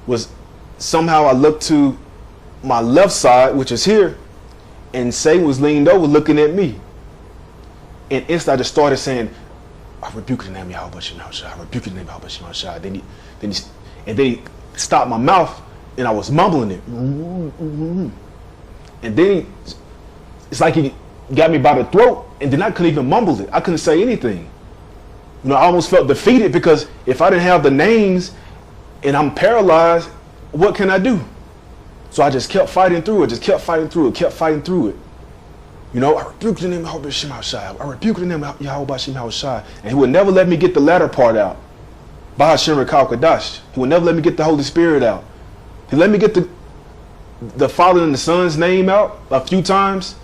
was somehow I looked to my left side, which is here, and Satan was leaned over looking at me. And instantly I just started saying, I rebuke the name of Yahweh Bashem Yahushua. I rebuke the name of Yahweh Bashem Yahushua. Then he stopped my mouth, and I was mumbling it. And then it's like he got me by the throat, and then I couldn't even mumble it. I couldn't say anything. You know, I almost felt defeated, because if I didn't have the names and I'm paralyzed, what can I do? So I just kept fighting through it, kept fighting through it. You know, I rebuke the name of Yahweh Bashem Yahushua. I rebuke the name of Yahweh Bashem Yahushua. And he would never let me get the latter part out. Bahashem Rekal Kadash. He would never let me get the Holy Spirit out. He let me get the Father and the Son's name out a few times,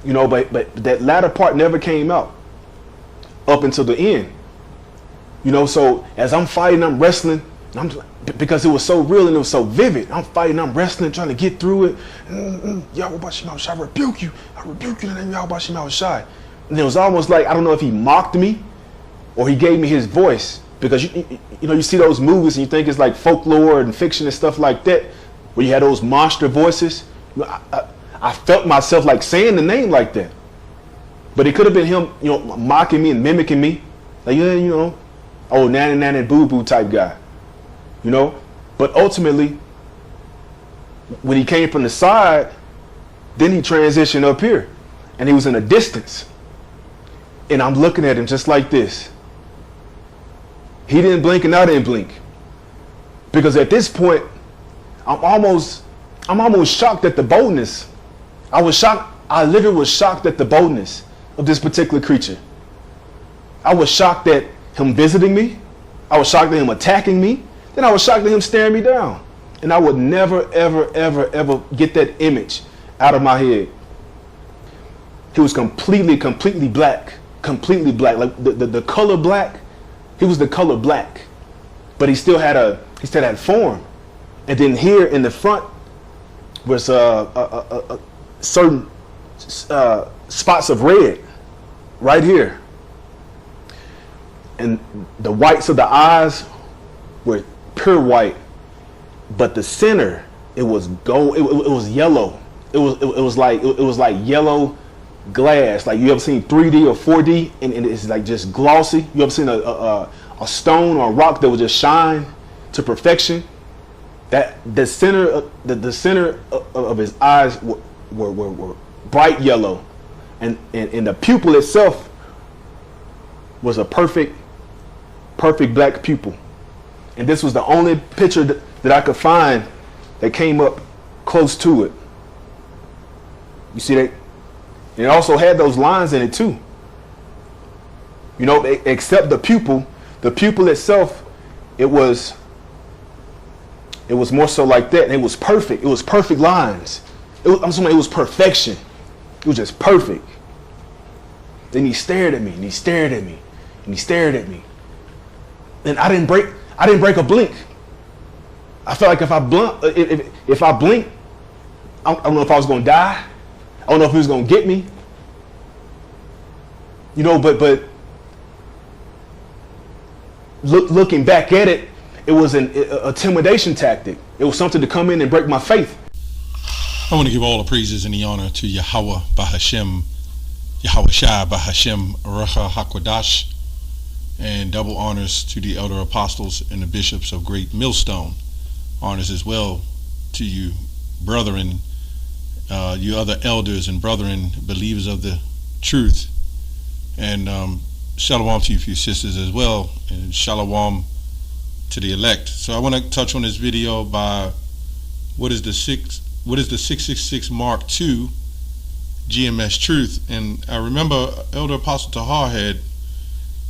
you know, but that latter part never came out up until the end. You know, so as I'm fighting, I'm wrestling, because it was so real and it was so vivid. I'm fighting, I'm wrestling, trying to get through it. Yahweh Bashem Yahushua, I rebuke you. I rebuke you in the name of Yahweh Bashem Yahushua. And it was almost like, I don't know if he mocked me or he gave me his voice. Because you know, you see those movies and you think it's like folklore and fiction and stuff like that, where you had those monster voices. I felt myself like saying the name like that, but it could have been him, you know, mocking me and mimicking me, like, yeah, you know, oh, nanny nanny boo boo type guy, you know. But ultimately, when he came from the side, then he transitioned up here, and he was in a distance, and I'm looking at him just like this. He didn't blink and I didn't blink. Because at this point, I'm almost shocked at the boldness. I was shocked. I literally was shocked at the boldness of this particular creature. I was shocked at him visiting me. I was shocked at him attacking me. Then I was shocked at him staring me down. And I would never, ever, ever, ever get that image out of my head. He was completely black. Completely black. Like the color black. He was the color black, but he still had form. And then here in the front was certain spots of red right here, and the whites of the eyes were pure white, but the center, it was gold. It was yellow. It was like yellow glass. Like, you ever seen 3D or 4D and it's like just glossy? You ever seen a stone or a rock that would just shine to perfection? That the center of his eyes were bright yellow, and the pupil itself was a perfect black pupil. And this was the only picture that I could find that came up close to it. You see that? And it also had those lines in it too. You know, except the pupil itself, it was more so like that. And it was perfect. It was perfect lines. I'm saying it was perfection. It was just perfect. Then he stared at me, and he stared at me, and he stared at me. And I didn't break a blink. I felt like if I blinked, I don't know if I was going to die. I don't know if he was going to get me. You know, but looking back at it, it was an intimidation tactic. It was something to come in and break my faith. I want to give all the praises and the honor to Yahweh Bahashem, Yahweh Shai Bahashem Ruach HaKodesh, and double honors to the elder apostles and the bishops of Great Millstone. Honors as well to you, brethren, you other elders and brethren, believers of the truth, and shalom to you, few sisters as well, and shalom to the elect. So I want to touch on this video by what is the 666 Mark II GMS Truth. And I remember Elder Apostle Tahar had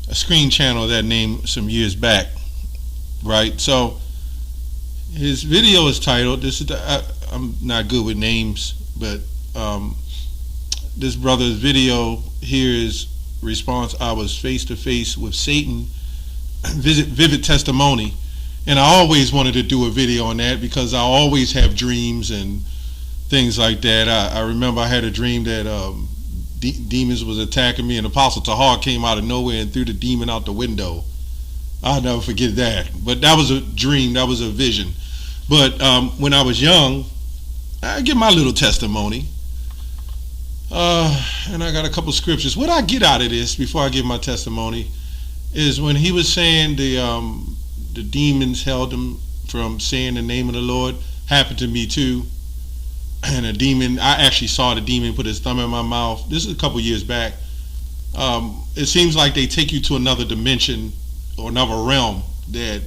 a screen channel of that name some years back, right? So his video is titled, I'm not good with names, but this brother's video here is response, I was face to face with Satan, vivid testimony. And I always wanted to do a video on that because I always have dreams and things like that. I remember I had a dream that demons was attacking me, and Apostle Tahar came out of nowhere and threw the demon out the window. I'll never forget that. But that was a dream, that was a vision. But when I was young, I give my little testimony. And I got a couple scriptures. What I get out of this before I give my testimony is when he was saying the demons held him from saying the name of the Lord. Happened to me too. And I actually saw the demon put his thumb in my mouth. This is a couple years back. It seems like they take you to another dimension or another realm that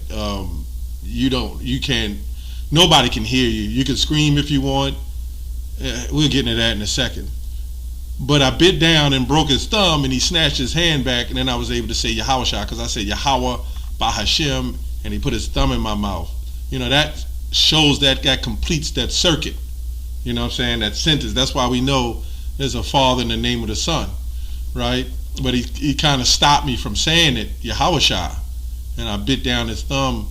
nobody can hear you. You can scream if you want. We'll get into that in a second. But I bit down and broke his thumb, and he snatched his hand back, and then I was able to say Yahushua, because I said Yahweh Bahashem, and he put his thumb in my mouth. That shows that completes that circuit. You know what I'm saying? That sentence. That's why we know there's a Father in the name of the Son, right? But he kind of stopped me from saying it, Yahushua, and I bit down his thumb,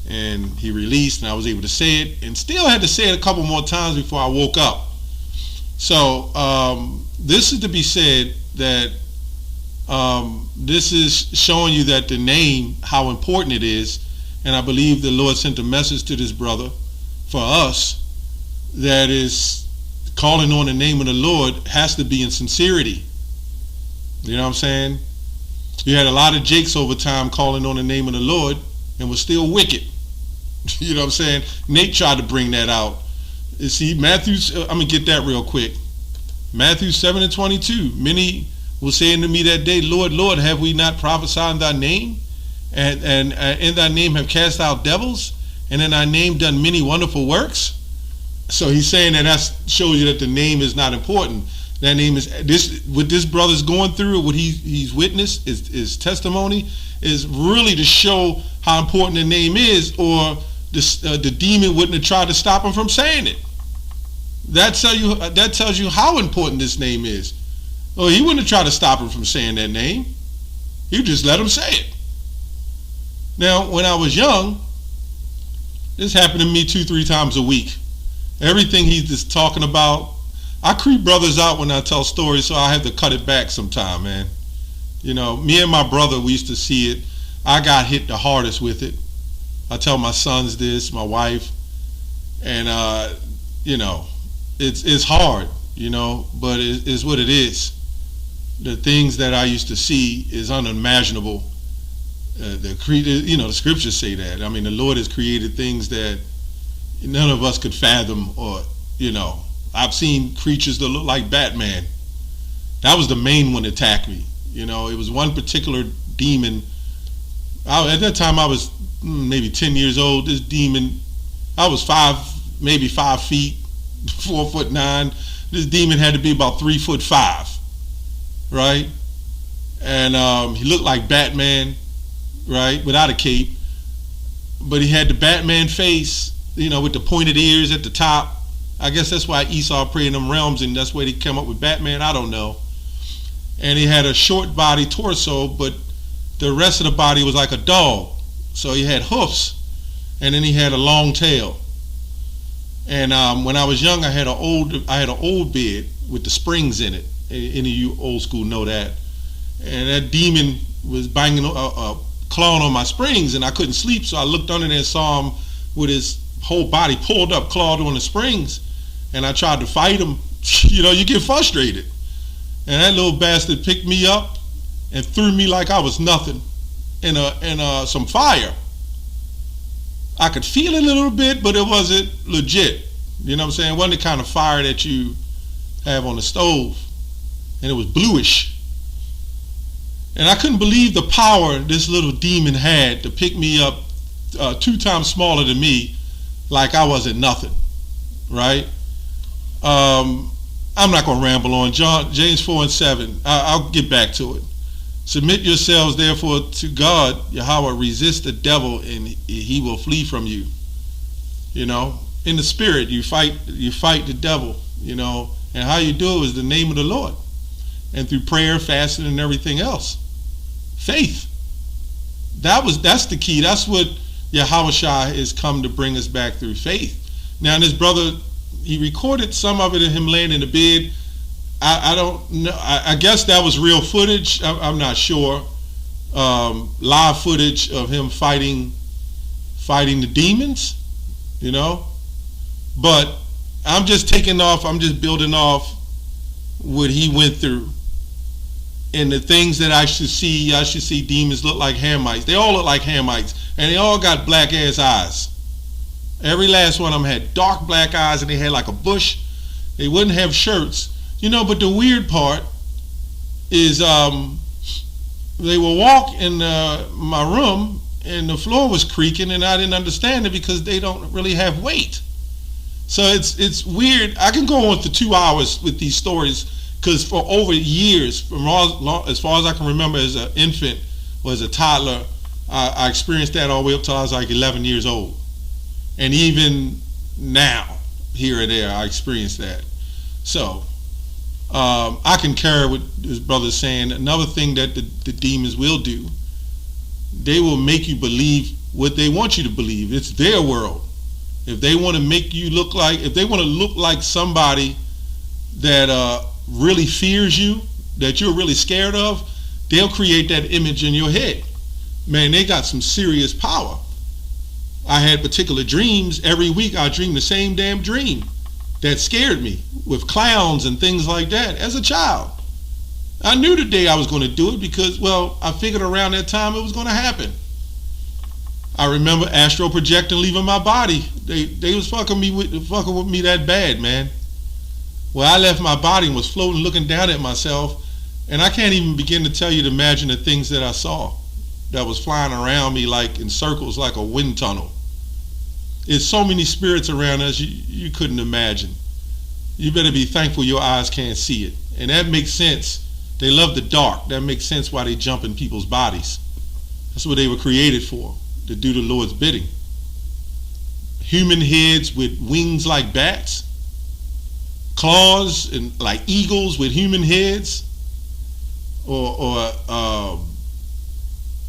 and he released, and I was able to say it, and still had to say it a couple more times before I woke up. So this is to be said that this is showing you that the name, how important it is, and I believe the Lord sent a message to this brother for us that is calling on the name of the Lord has to be in sincerity. You know what I'm saying? You had a lot of Jakes over time calling on the name of the Lord and was still wicked. You know what I'm saying? Nate tried to bring that out. You see, I'm going to get that real quick. Matthew 7:22. Many will say unto me that day, Lord, Lord, have we not prophesied in thy name? And in thy name have cast out devils? And in thy name done many wonderful works? So he's saying that shows you that the name is not important. That name is what this brother's going through, what he's witnessed, his testimony is really to show how important the name is, or the demon wouldn't have tried to stop him from saying it. That tells you how important this name is. Oh, he wouldn't have tried to stop him from saying that name. He just let him say it. Now, when I was young, this happened to me 2-3 times a week. Everything he's just talking about, I creep brothers out when I tell stories, so I have to cut it back sometime, man. Me and my brother, we used to see it. I got hit the hardest with it. I tell my sons this, my wife, and it's hard, but it's what it is. The things that I used to see is unimaginable. The scriptures say that. I mean, the Lord has created things that none of us could fathom, or I've seen creatures that look like Batman. That was the main one that attacked me. It was one particular demon. At that time, I was maybe 10 years old. This demon, I was 5 feet, 4'9". This demon had to be about 3'5", right? And he looked like Batman, right, without a cape. But he had the Batman face, with the pointed ears at the top. I guess that's why Esau prayed in them realms, and that's where they came up with Batman. I don't know. And he had a short body torso, but the rest of the body was like a dog. So he had hoofs, and then he had a long tail. And when I was young, I had an old bed with the springs in it. Any of you old school know that. And that demon was banging, clawing on my springs, and I couldn't sleep. So I looked under there and saw him with his whole body pulled up, clawed on the springs. And I tried to fight him. You get frustrated. And that little bastard picked me up and threw me like I was nothing in some fire. I could feel it a little bit, but it wasn't legit. You know what I'm saying? It wasn't the kind of fire that you have on the stove. And it was bluish. And I couldn't believe the power this little demon had to pick me up 2 times smaller than me, like I wasn't nothing, right? I'm not going to ramble on. James 4:7. I'll get back to it. Submit yourselves therefore to God, Yahweh. Resist the devil, and he will flee from you. In the spirit, you fight the devil. And how you do it is the name of the Lord, and through prayer, fasting, and everything else. Faith. That's the key. That's what Yahushua has come to bring us back through faith. Now, this brother, he recorded some of it of him laying in the bed. I don't know. I guess that was real footage. I'm not sure. Live footage of him fighting the demons. you know. But I'm just taking off, I'm just building off what he went through. And the things that I should see demons look like Hamites. They all look like Hamites. And they all got black ass eyes. Every last one of them had dark black eyes, and they had like a bush. They wouldn't have shirts. You know, but the weird part is they would walk in my room, and the floor was creaking, and I didn't understand it because they don't really have weight. So it's weird. I can go on for 2 hours with these stories, because for over years, from as far as I can remember as an infant or as a toddler, I experienced that all the way up till I was like 11 years old. And even now, here or there, I experienced that. So I concur with his brother saying another thing that the demons will do, they will make you believe what they want you to believe. It's their world. If they want to make you look like, if they want to look like somebody that really fears you, that you're really scared of, they'll create that image in your head. Man, they got some serious power. I had particular dreams. Every week I dreamed the same damn dream that scared me, with clowns and things like that as a child. I knew the day I was going to do it because, well, I figured around that time it was going to happen. I remember astral projecting, leaving my body. They was fucking with me that bad, man. Well, I left my body and was floating, looking down at myself, and I can't even begin to tell you to imagine the things that I saw that was flying around me like in circles, like a wind tunnel. It's so many spirits around us you couldn't imagine. You better be thankful your eyes can't see it. And that makes sense. They love the dark. That makes sense why they jump in people's bodies. That's what they were created for, to do the Lord's bidding. Human heads with wings like bats, claws and like eagles with human heads, or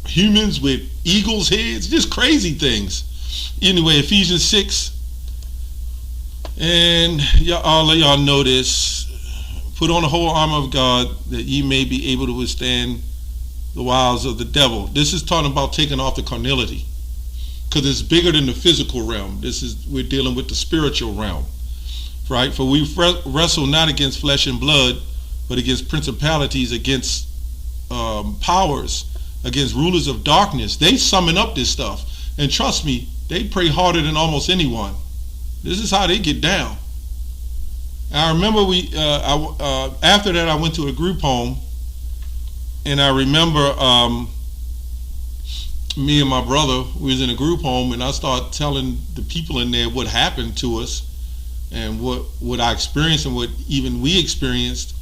humans with eagles' heads, just crazy things. Anyway, Ephesians 6, and all of y'all know this. Put on the whole armor of God, that ye may be able to withstand the wiles of the devil. This is talking about taking off the carnality, because it's bigger than the physical realm. We're dealing with the spiritual realm, right? For we wrestle not against flesh and blood, but against principalities, against powers, against rulers of darkness. They summon up this stuff, and trust me, they pray harder than almost anyone. This is how they get down. I remember after that I went to a group home, and I remember me and my brother, we was in a group home, and I started telling the people in there what happened to us and what I experienced and what even we experienced,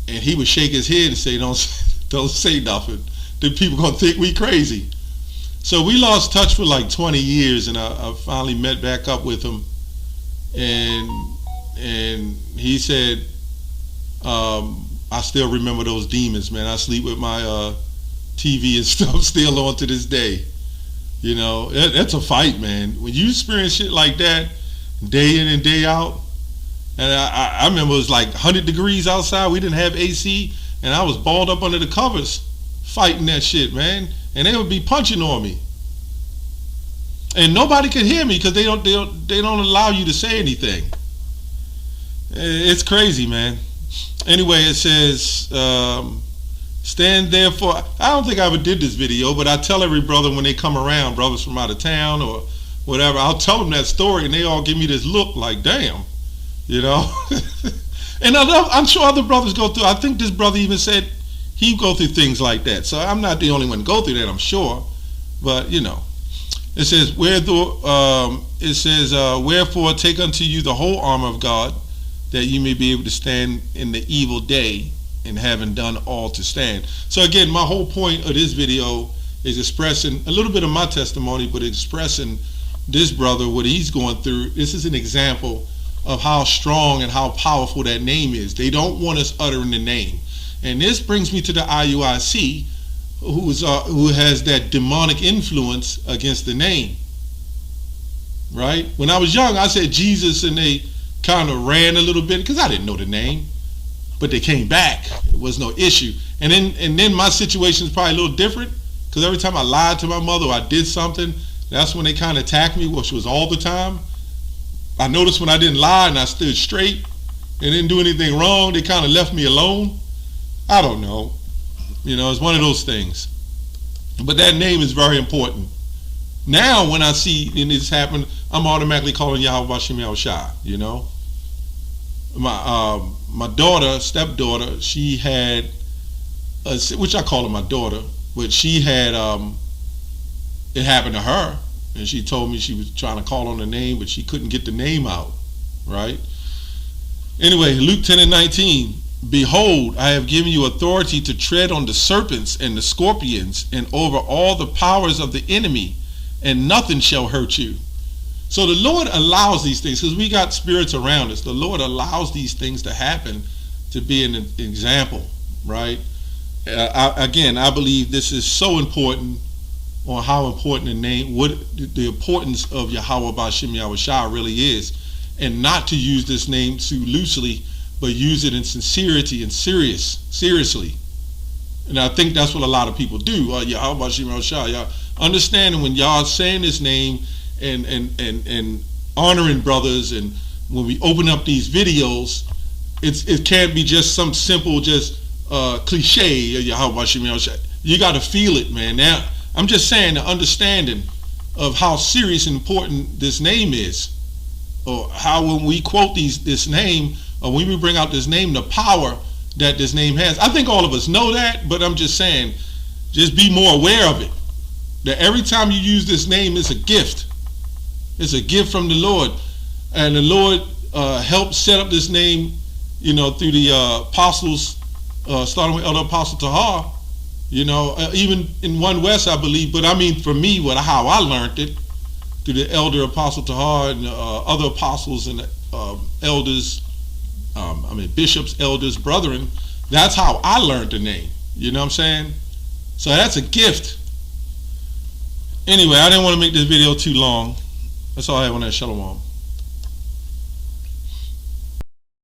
and he would shake his head and say, don't say nothing. The people gonna think we crazy. So we lost touch for like 20 years, and I finally met back up with him, and he said, I still remember those demons, man. I sleep with my TV and stuff still on to this day. You know, that's a fight, man. When you experience shit like that, day in and day out, and I remember it was like 100 degrees outside. We didn't have AC, and I was balled up under the covers fighting that shit, man. And they would be punching on me, and nobody could hear me because they don't allow you to say anything. It's crazy, man. Anyway, it says, stand therefore. I don't think I ever did this video, but I tell every brother when they come around, brothers from out of town or whatever, I'll tell them that story, and they all give me this look like, damn, you know. And I'm sure other brothers go through. I think this brother even said he go through things like that. So I'm not the only one to go through that, I'm sure. But, you know, it says, wherefore take unto you the whole armor of God, that you may be able to stand in the evil day, and having done all to stand. So again, my whole point of this video is expressing a little bit of my testimony, but expressing this brother, what he's going through. This is an example of how strong and how powerful that name is. They don't want us uttering the name. And this brings me to the IUIC, who has that demonic influence against the name, right? When I was young, I said Jesus, and they kind of ran a little bit because I didn't know the name, but they came back. It was no issue. And then my situation is probably a little different, because every time I lied to my mother or I did something, That's when they kind of attacked me, which was all the time. I noticed when I didn't lie and I stood straight and didn't do anything wrong, they kind of left me alone. I don't know. It's one of those things. But that name is very important. Now, when I see this happen, I'm automatically calling Yahweh B'Shem Yahushua. My daughter, stepdaughter, she had, which I call her my daughter, but she had, it happened to her, and she told me she was trying to call on the name, but she couldn't get the name out, right? Anyway, Luke 10:19, behold, I have given you authority to tread on the serpents and the scorpions and over all the powers of the enemy, and nothing shall hurt you. So the Lord allows these things, because we got spirits around us. The Lord allows these things to happen to be an example, right? I believe this is so important on how important the name, what the importance of Yahweh B'Shem Yahushua really is, and not to use this name too loosely, but use it in sincerity and seriously. And I think that's what a lot of people do. Yahweh B'Shem Yahushua, understanding when y'all saying his name and honoring brothers, and when we open up these videos, it can't be just some simple cliche. Yahweh B'Shem Yahushua. You got to feel it, man. Now I'm just saying the understanding of how serious and important this name is, or how when we quote this name, or when we bring out this name, the power that this name has. I think all of us know that, but I'm just saying, just be more aware of it. That every time you use this name, it's a gift. It's a gift from the Lord. And the Lord helped set up this name, through the apostles, starting with Elder Apostle Tahar, even in One West, I believe. But I mean, for me, how I learned it, through the Elder Apostle Tahar and other apostles and elders, bishops, elders, brethren, that's how I learned the name. You know what I'm saying? So that's a gift. Anyway, I didn't want to make this video too long. That's all I have on that. Shalom.